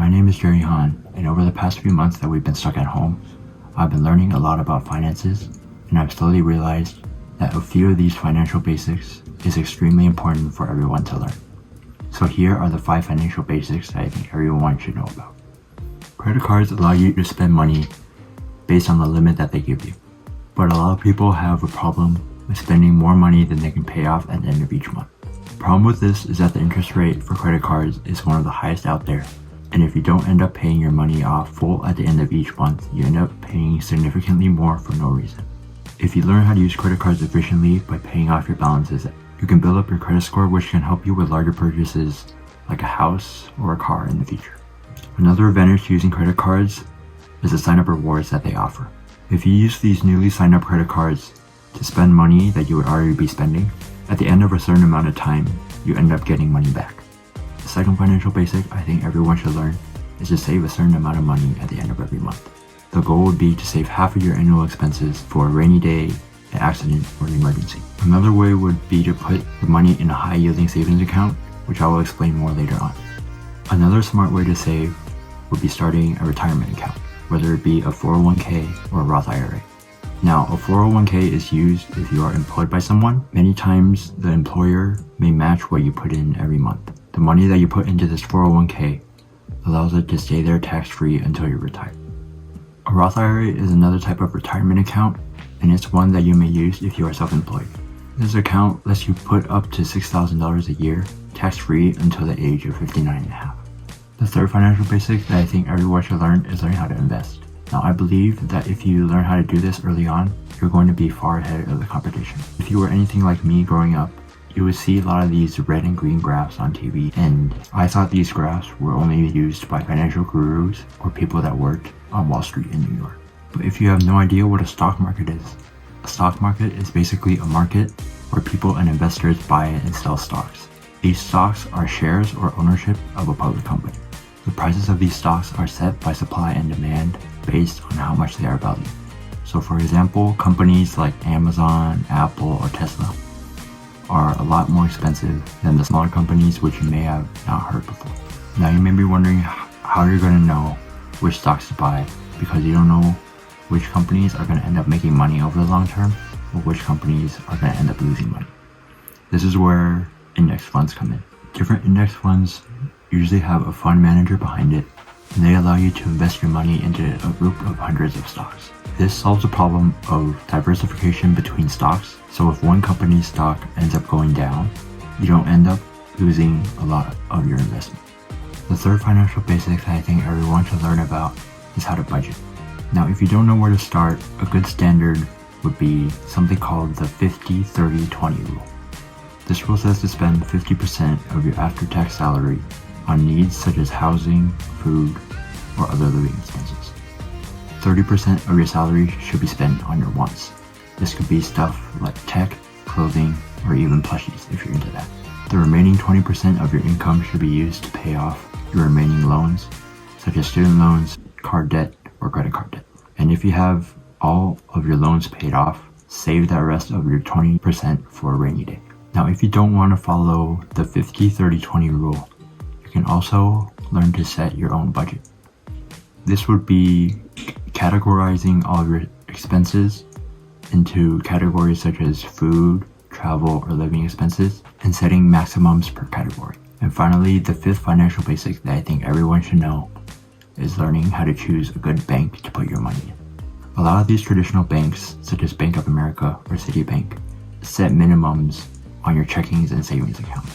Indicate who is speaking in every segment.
Speaker 1: My name is Jerry Han, and over the past few months that we've been stuck at home, I've been learning a lot about finances, and I've slowly realized that a few of these financial basics is extremely important for everyone to learn. So here are the 5 financial basics that I think everyone should know about. Credit cards allow you to spend money based on the limit that they give you, but a lot of people have a problem with spending more money than they can pay off at the end of each month. The problem with this is that the interest rate for credit cards is one of the highest out there, and if you don't end up paying your money off full at the end of each month, you end up paying significantly more for no reason. If you learn how to use credit cards efficiently by paying off your balances, you can build up your credit score, which can help you with larger purchases like a house or a car in the future. Another advantage to using credit cards is the sign-up rewards that they offer. If you use these newly signed up credit cards to spend money that you would already be spending, at the end of a certain amount of time, you end up getting money back. The second financial basic I think everyone should learn is to save a certain amount of money at the end of every month. The goal would be to save half of your annual expenses for a rainy day, an accident, or an emergency. Another way would be to put the money in a high-yielding savings account, which I will explain more later on. Another smart way to save would be starting a retirement account, whether it be a 401k or a Roth IRA. Now, a 401k is used if you are employed by someone. Many times, the employer may match what you put in every month. The money that you put into this 401k allows it to stay there tax-free until you're retired. A Roth IRA is another type of retirement account, and it's one that you may use if you are self-employed. This account lets you put up to $6,000 a year, tax-free until the age of 59 and a half. The third financial basic that I think everyone should learn is learning how to invest. Now, I believe that if you learn how to do this early on, you're going to be far ahead of the competition. If you were anything like me growing up, you would see a lot of these red and green graphs on TV, and I thought these graphs were only used by financial gurus or people that worked on Wall Street in New York. But if you have no idea what a stock market is, a stock market is basically a market where people and investors buy and sell stocks. These stocks are shares or ownership of a public company. The prices of these stocks are set by supply and demand based on how much they are valued. So for example, companies like Amazon, Apple, or Tesla are a lot more expensive than the smaller companies which you may have not heard before. Now you may be wondering how you're going to know which stocks to buy because you don't know which companies are going to end up making money over the long term or which companies are going to end up losing money. This is where index funds come in. Different index funds usually have a fund manager behind it, and they allow you to invest your money into a group of hundreds of stocks. This solves the problem of diversification between stocks, so if one company's stock ends up going down, you don't end up losing a lot of your investment. The third financial basic that I think everyone should learn about is how to budget. Now, if you don't know where to start, a good standard would be something called the 50-30-20 rule. This rule says to spend 50% of your after-tax salary on needs such as housing, food, or other living expenses. 30% of your salary should be spent on your wants. This could be stuff like tech, clothing, or even plushies if you're into that. The remaining 20% of your income should be used to pay off your remaining loans, such as student loans, card debt, or credit card debt. And if you have all of your loans paid off, save that rest of your 20% for a rainy day. Now, if you don't want to follow the 50-30-20 rule, you can also learn to set your own budget. This would be categorizing all of your expenses into categories such as food, travel, or living expenses, and setting maximums per category. And finally, the fifth financial basic that I think everyone should know is learning how to choose a good bank to put your money in. A lot of these traditional banks, such as Bank of America or Citibank, set minimums on your checkings and savings account.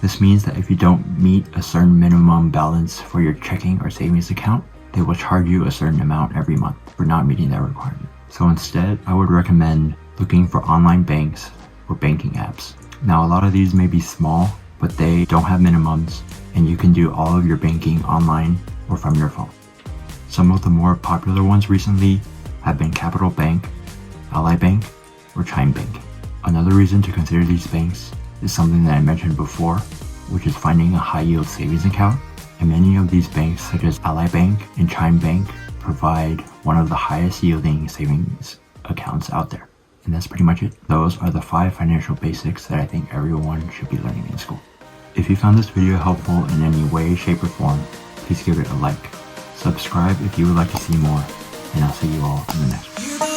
Speaker 1: This means that if you don't meet a certain minimum balance for your checking or savings account, they will charge you a certain amount every month for not meeting that requirement. So instead, I would recommend looking for online banks or banking apps. Now, a lot of these may be small, but they don't have minimums, and you can do all of your banking online or from your phone. Some of the more popular ones recently have been Capital Bank, Ally Bank, or Chime Bank. Another reason to consider these banks is something that I mentioned before, which is finding a high-yield savings account. And many of these banks, such as Ally Bank and Chime Bank, provide one of the highest yielding savings accounts out there. And that's pretty much it. Those are the 5 financial basics that I think everyone should be learning in school. If you found this video helpful in any way, shape, or form, please give it a like. Subscribe if you would like to see more, and I'll see you all in the next one.